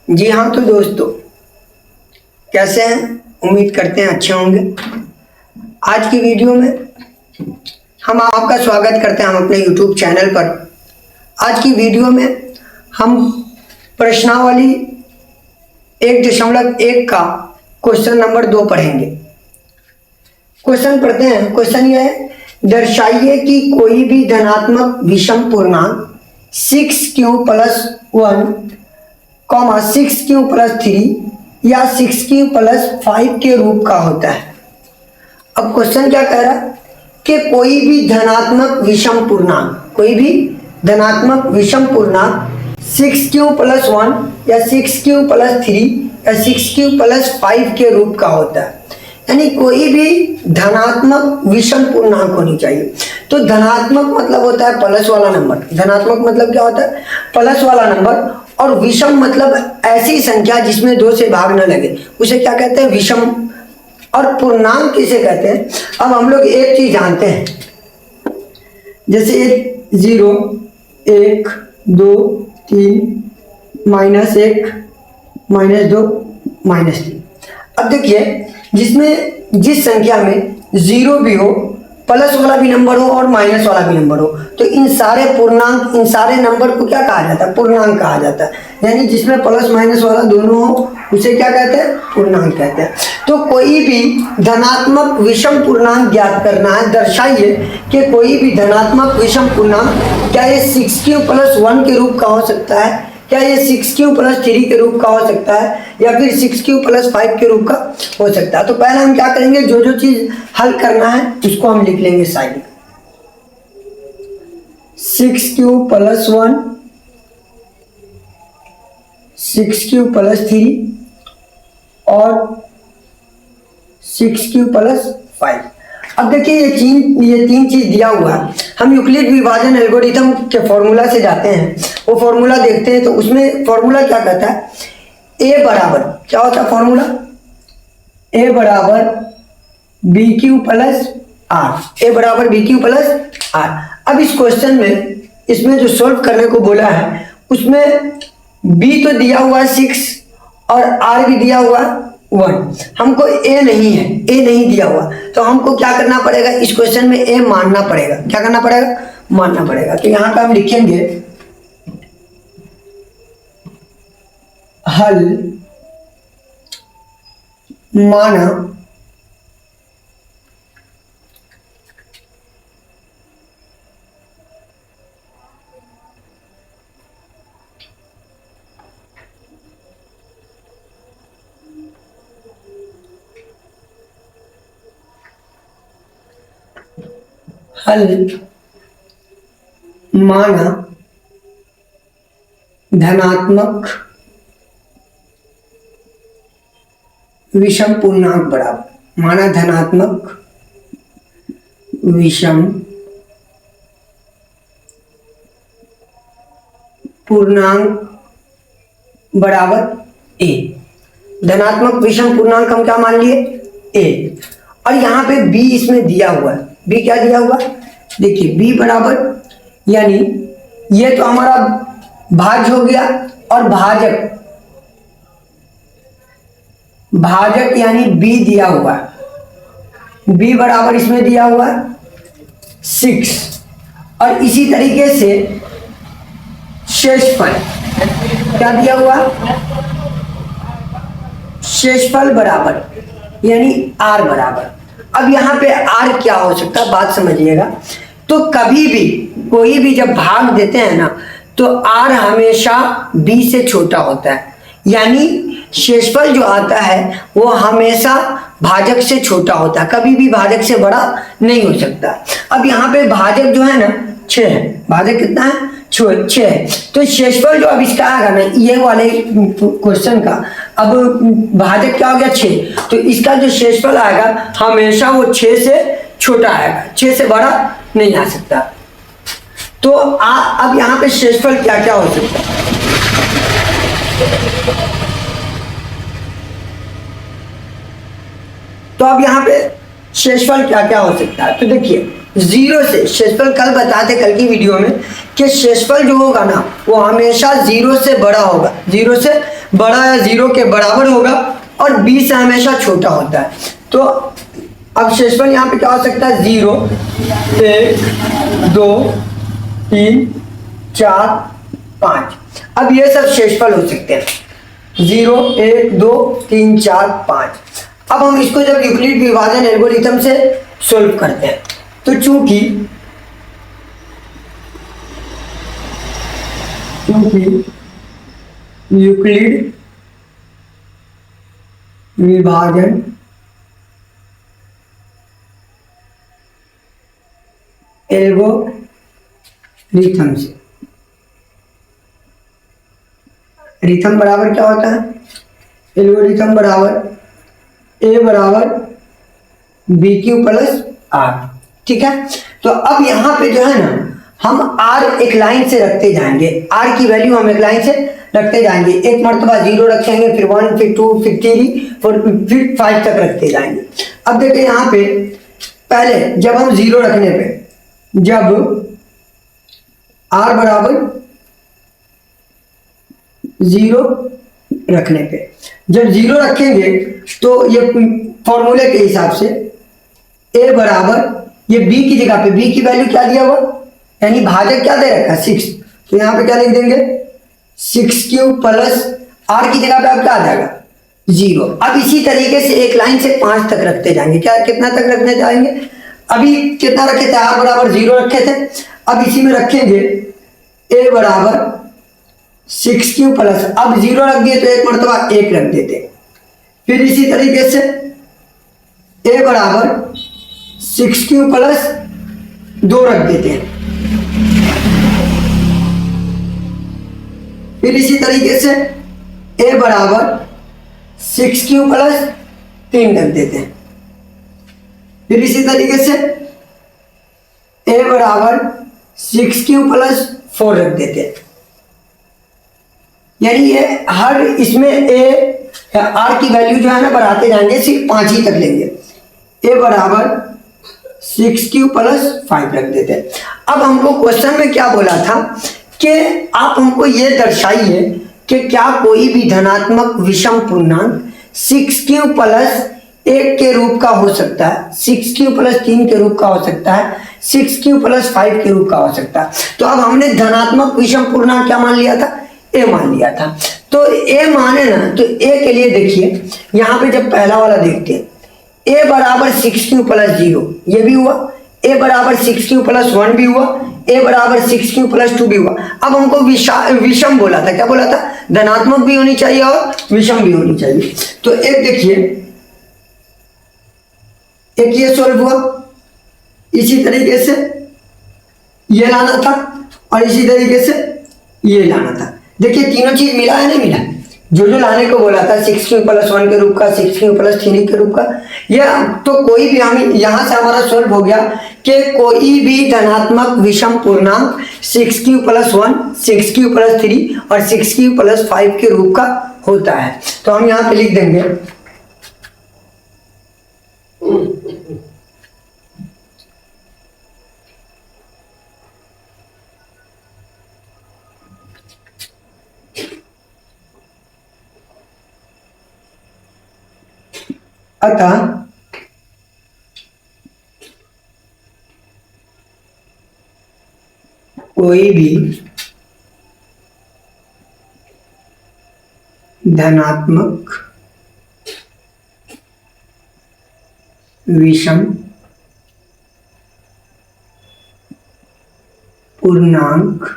जी हाँ, तो दोस्तों कैसे हैं? उम्मीद करते हैं अच्छे होंगे। आज की वीडियो में हम आपका स्वागत करते हैं हम अपने YouTube चैनल पर। आज की वीडियो में हम प्रश्नावली 1.1 का क्वेश्चन नंबर 2 पढ़ेंगे। क्वेश्चन पढ़ते हैं। क्वेश्चन यह है, दर्शाइए कि कोई भी धनात्मक विषम पूर्णांक 6q + 1, 6q + 3 या 6q + 5 के रूप का होता है। अब क्वेश्चन क्या कह रहा है कि कोई भी धनात्मक विषम पूर्णांक 6q + 1 या 6q + 3 या 6q + 5 के रूप का होता है। यानी कोई भी धनात्मक विषम पूर्णांक होनी चाहिए। तो धनात्मक मतलब होता है प्लस वाला नंबर। धनात्मक मतलब क्या होता है? प्लस वाला नंबर। और विषम मतलब ऐसी संख्या जिसमें 2 से भाग न लगे, उसे क्या कहते हैं? विषम। और पूर्णांक किसे कहते हैं? अब हम लोग एक चीज जानते हैं, जैसे 0, 1, 2, 3, -1, -2, -3। अब देखिए, जिस संख्या में 0 भी हो, प्लस वाला भी नंबर हो और माइनस वाला भी नंबर हो, तो इन सारे पूर्णांक, इन सारे नंबर को क्या कहा जाता है? पूर्णांक कहा जाता है। यानी जिसमें प्लस माइनस वाला दोनों हो, उसे क्या कहते हैं? पूर्णांक कहते हैं। तो कोई भी धनात्मक विषम पूर्णांक ज्ञात करना है। दर्शाइए कि कोई भी धनात्मक विषम पूर्णांक, क्या ये 6q + 1 के रूप का हो सकता है, क्या ये 6q + 3 के रूप का हो सकता है, या फिर 6q + 5 के रूप का हो सकता है। तो पहले हम क्या करेंगे, जो चीज हल करना है उसको हम लिख लेंगे साइड में। 6q + 1, 6q + 3 और 6q + 5। अब देखिए, ये तीन चीज दिया हुआ है। हम यूक्लिड विभाजन एल्गोरिथम के फॉर्मूला से जाते हैं, वो फॉर्मूला देखते हैं। तो उसमें फॉर्मूला क्या कहता है? a बराबर क्या होता है फॉर्मूला? a बराबर bq + r। a बराबर bq + r। अब इस क्वेश्चन में, इसमें जो सोल्व करने को बोला है, उसमें b तो दिया हुआ है 6 और r भी दिया हुआ 1। हमको a नहीं है, a नहीं दिया हुआ, तो हमको क्या करना पड़ेगा? इस क्वेश्चन में a मानना पड़ेगा। क्या करना पड़ेगा? मानना पड़ेगा। तो यहां पे हम लिखेंगे हल माना धनात्मक विषम पूर्णांक बराबर, माना धनात्मक विषम पूर्णांक बराबर a। धनात्मक विषम पूर्णांक हम क्या मान लिए? a। और यहाँ पे b इसमें दिया हुआ है। b क्या दिया हुआ? देखिए, b बराबर, यानी ये तो हमारा भाज्य हो गया, और भाजक यानी b दिया हुआ है। b बराबर इसमें दिया हुआ है 6। और इसी तरीके से शेषफल क्या दिया हुआ? शेषफल बराबर, यानी r बराबर। अब यहाँ पे r क्या हो सकता है, बात समझिएगा। तो कभी भी कोई भी जब भाग देते हैं ना, तो r हमेशा b से छोटा होता है। यानी शेषफल जो आता है वो हमेशा भाजक से छोटा होता है, कभी भी भाजक से बड़ा नहीं हो सकता। अब यहाँ पे भाजक जो है ना 6 है। भाजक कितना है? 6 है। तो शेषफल जो अब इसका आएगा ना, ये वाले क्वेश्चन का, अब भाजक क्या हो गया? 6। तो इसका जो शेषफल आएगा हमेशा वो 6 से छोटा आएगा, 6 से बड़ा नहीं आ सकता। तो अब यहाँ पे शेषफल क्या क्या हो सकता है? तो अब यहाँ पे शेषफल क्या क्या हो सकता है? तो देखिए, 0 से शेषफल, कल बताते कल की वीडियो में कि शेषफल जो होगा ना, वो हमेशा 0 से बड़ा होगा। 0 से बड़ा या 0 के बराबर होगा और b से हमेशा छोटा होता है। तो अब शेषफल यहाँ पे क्या हो सकता है, 0, 1, 2, 3, 4, 5। अब ये सब शेषफल हो सकते हैं, 0, 1, 2, 3, 4, 5। अब हम इसको जब यूक्लिड विभाजन एल्गोरिथम से सोल्व करते हैं तो चूंकि यूक्लिड विभाजन एल्गोरिथम से रिथम बराबर क्या होता है, एल्गोरिथम बराबर ए बराबर बी क्यू प्लस आर। ठीक है, तो अब यहाँ पे जो है ना हम आर एक लाइन से रखते जाएंगे, आर की वैल्यू हम एक लाइन से रखते जाएंगे, एक मरतबा 0 रखेंगे, फिर 1, फिर 2, फिर 3, फिर 5 तक रखते जाएंगे। अब देखिए यहाँ पे पहले जब हम 0 रखने पे, जब आर बराबर 0 रखने पे, जब 0 रखेंगे तो ये फॉर्मूले के हिसाब से a बराबर, ये b की जगह पे b की वैल्यू क्या दिया हुआ, यानी भाजक क्या दे रखा है 6, तो यहाँ पे क्या लिख देंगे 6 प्लस r की जगह पे अब क्या आ जाएगा 0। अब इसी तरीके से एक लाइन से 5 तक रखते जाएंगे, क्या कितना तक रखने जाएंगे, अभी कितना रखे थे, r बराबर 0 रखे थे, अब इसी में रखेंगे a बराबर 6 प्लस, अब 0 रख दिए तो एक मरतबा 1 रख देते, फिर इसी तरीके से a बराबर 6 प्लस 2 रख देते हैं, फिर इसी तरीके से a बराबर 6 प्लस 3 रख देते हैं, फिर इसी तरीके से a बराबर 6 प्लस 4 रख देते हैं। यानी ये हर इसमें a या r की वैल्यू जो है ना बढ़ाते जाएंगे, सिर्फ 5 ही तक लेंगे, a बराबर 6 प्लस 5 रख देते हैं। अब हमको क्वेश्चन में क्या बोला था कि आप हमको ये दर्शाइए कि क्या कोई भी धनात्मक विषम पूर्णांक 6 प्लस 1 के रूप का हो सकता है, 6 प्लस 3 के रूप का हो सकता है, 6 प्लस 5 के रूप का हो सकता है। तो अब हमने धनात्मक विषम पूर्णांक क्या मान लिया था, a मान लिया था। तो a माने ना, तो a के लिए देखिए यहाँ पे जब पहला वाला देखते हैं, a बराबर 6 प्लस 0 ये भी हुआ, a बराबर 6 प्लस 1 भी हुआ, a बराबर 6 प्लस 2 भी हुआ। अब हमको विषम बोला था, क्या बोला था, धनात्मक भी होनी चाहिए और विषम भी होनी चाहिए। तो एक देखिए, एक ये सॉल्व हुआ, इसी तरीके से ये लाना था और इसी तरीके से ये लाना था। देखिए तीनों चीज मिला है, नहीं मिला, जो जो लाने को बोला था 6 प्लस 1 के रूप का, 6 प्लस 3 के रूप का, यह तो कोई भी, हम यहां से हमारा सॉल्व हो गया कि कोई भी धनात्मक विषम पूर्णांक 6 प्लस 1, 6 प्लस 3 और 6 प्लस 5 के रूप का होता है। तो हम यहाँ पे लिख देंगे अतः कोई भी धनात्मक विषम पूर्णांक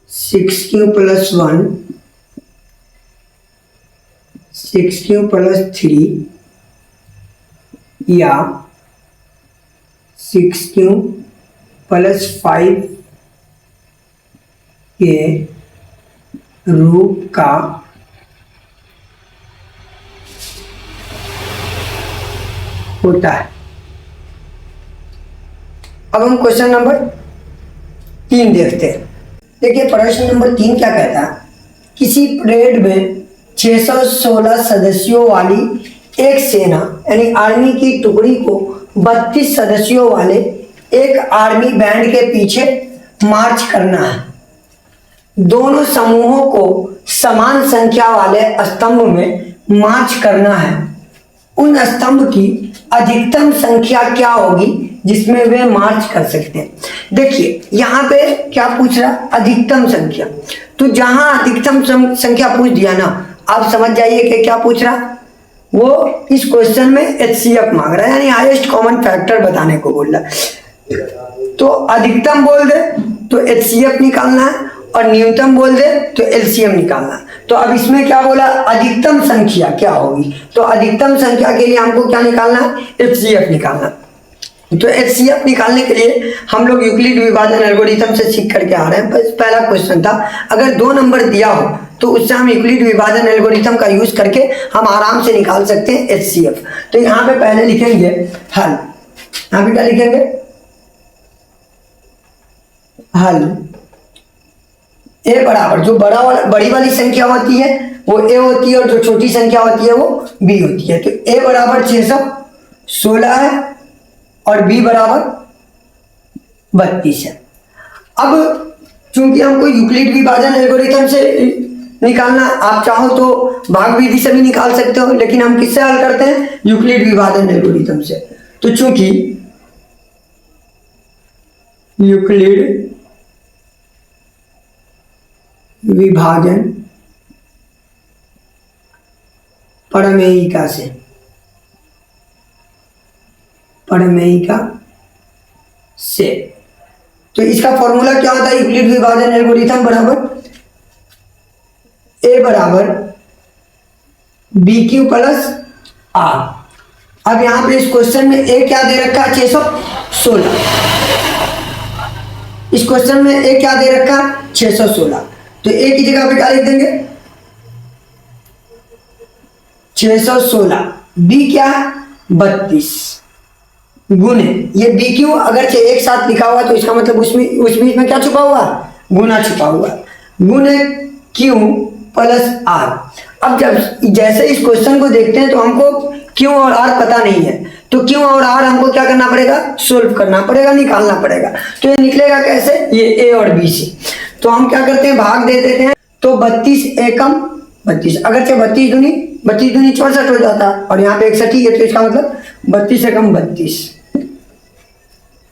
6 प्लस 1, 6 प्लस 3 या 6 प्लस 5 के रूप का होता है। अब हम क्वेश्चन नंबर 3 देखते हैं। देखिए प्रश्न नंबर 3 क्या कहता है, किसी परेड में 616 सदस्यों वाली एक सेना यानी आर्मी की टुकड़ी को 32 सदस्यों वाले एक आर्मी बैंड के पीछे मार्च करना है। दोनों समूहों को समान संख्या वाले स्तंभ में मार्च करना है, उन स्तंभ की अधिकतम संख्या क्या होगी जिसमें वे मार्च कर सकते हैं। देखिए यहाँ पे क्या पूछ रहा है, अधिकतम संख्या। तो जहां अधिकतम संख्या पूछ दिया ना, आप समझ जाइए कि क्या पूछ रहा, वो इस क्वेश्चन में HCF मांग रहा है, यानी हाईएस्ट कॉमन फैक्टर बताने को बोल रहा है। तो अधिकतम बोल दे तो HCF निकालना है, और न्यूनतम बोल दे तो LCM निकालना है। तो अब इसमें क्या बोला, अधिकतम संख्या क्या होगी, तो अधिकतम संख्या के लिए हमको क्या निकालना है, HCF निकालना। तो HCF निकालने के लिए हम लोग यूक्लिड विभाजन एल्गोरिथम से सीख करके आ रहे हैं। बस पहला क्वेश्चन था, अगर 2 नंबर दिया हो तो उससे हम यूक्लिड विभाजन एल्गोरिथम का यूज करके हम आराम से निकाल सकते हैं HCF। तो यहाँ पे पहले लिखेंगे हल, यहाँ पे क्या लिखेंगे, हल। ए बराबर, जो बड़ी वाली संख्या होती है वो A होती है, और जो छोटी संख्या होती है वो B होती है। तो A बराबर 616 है और B बराबर 32 है। अब चूंकि हमको यूक्लिड विभाजन एल्गोरिथम से निकालना, आप चाहो तो भाग विधि से भी निकाल सकते हो, लेकिन हम किससे हल करते हैं, यूक्लिड विभाजन एल्गोरिथम से। तो चूंकि यूक्लिड विभाजन प्रमेयिका से तो इसका फॉर्मूला क्या होता है, यूक्लिड विभाजन एल्गोरिथम बराबर A बराबर BQ प्लस R। अब यहां पे इस क्वेश्चन में A क्या दे रखा है, 616। इस क्वेश्चन में A क्या दे रखा है, 616। तो A की जगह पे क्या लिख देंगे, 616। B क्या है, 32 गुने, ये BQ अगर एक साथ लिखा हुआ तो इसका मतलब उस बीच में क्या छुपा हुआ, गुना छुपा हुआ, गुने Q प्लस R। अब जैसे इस क्वेश्चन को देखते हैं तो हमको Q और R पता नहीं है, तो Q और R हमको क्या करना पड़ेगा, सोल्व करना पड़ेगा, निकालना पड़ेगा। तो ये निकलेगा कैसे, ये A और B से। तो हम क्या करते हैं, भाग दे देते हैं। तो 32 एकम 32, अगर से 32 दूनी 64 हो जाता, और यहाँ पे 61 है, तो इसका मतलब 32 एकम 32।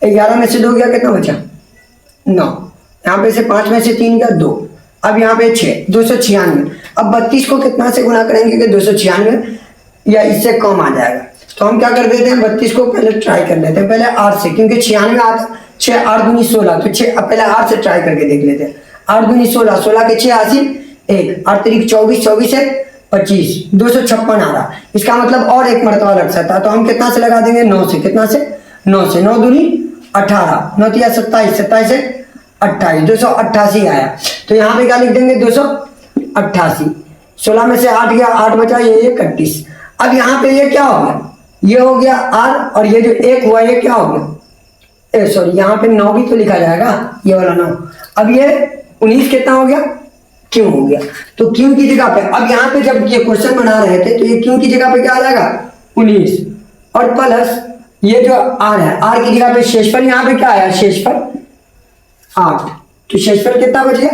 11 में से 2 गया, कितना बचा, 9। यहाँ पे से 5 में से 3 गया, 2। अब यहाँ पे 6, 296। अब 32 को कितना से गुना करेंगे कि 296 या इससे कम आ जाएगा। तो हम क्या कर देते हैं, 32 को पहले ट्राई कर लेते हैं, पहले 8 से, क्योंकि 96 आता, 6 8 दूनी 16, तो 6 पहले 8 से ट्राई करके देख लेते हैं। 8 दूनी 16, 16 के 6 80, 1 8 3 24, 24 है 25, 256 आ रहा। इसका मतलब और एक मरतबा लग सकता है, तो हम कितना से लगा देंगे, 9 से। कितना से, 9 से। 9 दूनी 18, 9 तिया 27, 27 से 28, 288 आया। तो यहाँ पे क्या लिख देंगे, 288। 16 में से 8 गया, 8 बचा, ये 31। अब यहाँ पे ये क्या हो गया, ये हो गया R, और ये जो 1 हुआ ये क्या हो गया, सॉरी यहाँ पे 9 भी तो लिखा जाएगा, ये वाला 9। अब ये 19 कितना हो गया, Q हो गया। तो Q की जगह पे, अब यहाँ पे जब ये क्वेश्चन बना रहे थे तो ये Q की जगह पे क्या आ जाएगा, 19, और प्लस ये जो R है, R की जगह पे शेषफल, यहाँ पे क्या आया, शेषफल 8। तो शेषफल कितना बच गया,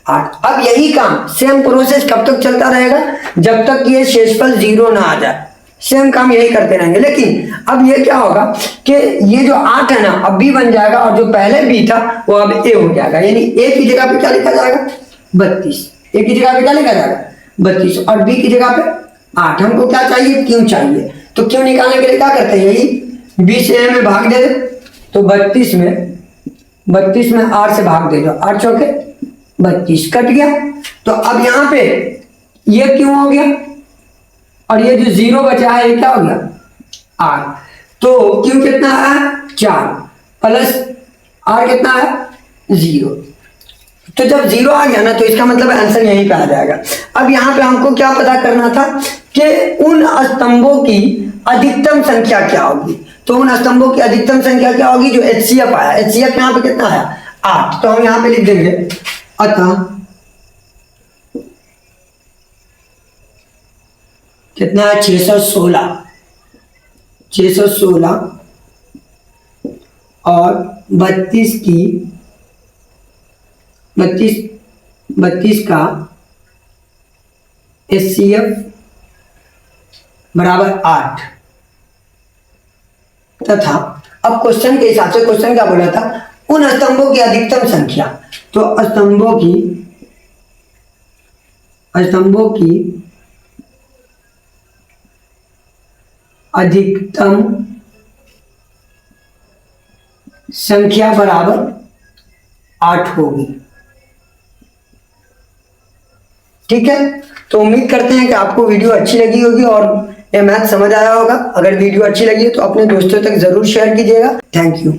8। अब यही काम, सेम प्रोसेस कब तक चलता रहेगा, जब तक ये शेषफल 0 ना आ जाए। सेम काम यही करते रहेंगे। लेकिन अब ये क्या होगा कि ये जो 8 है ना, अब B बन जाएगा, और जो पहले B था वो अब A हो जाएगा। यानी A की जगह पे क्या लिखा जाएगा, 32। A की जगह पे क्या लिखा जाएगा, 32, और B की जगह पे 8। हमको क्या चाहिए, Q चाहिए। तो Q निकालने के लिए क्या करते हैं, यही B से A में भाग दे, तो 32 में 8 से भाग दे दो, 8 चौके 32, कट गया। तो अब यहाँ पे ये क्यों हो गया, और ये जो 0 बचा है ये क्या हो गया, 8। तो Q कितना है, 4, प्लस R कितना है, 0। तो जब 0 आ गया ना, तो इसका मतलब आंसर यहीं पे आ जाएगा। अब यहाँ पे हमको क्या पता करना था कि उन स्तंभों की अधिकतम संख्या क्या होगी। तो उन स्तंभों की अधिकतम संख्या क्या होगी, जो HCF आया, HCF यहाँ पे कितना आया, 8। तो हम यहाँ पे लिख देंगे, अतः कितना है, 616 और 32 32 का HCF बराबर 8 तथा अब क्वेश्चन के हिसाब से क्वेश्चन क्या बोला था, उन स्तंभों की अधिकतम संख्या। तो स्तंभों की अधिकतम संख्या बराबर 8 होगी। ठीक है, तो उम्मीद करते हैं कि आपको वीडियो अच्छी लगी होगी और ये मैथ समझ आया होगा। अगर वीडियो अच्छी लगी है तो अपने दोस्तों तक जरूर शेयर कीजिएगा। Thank you.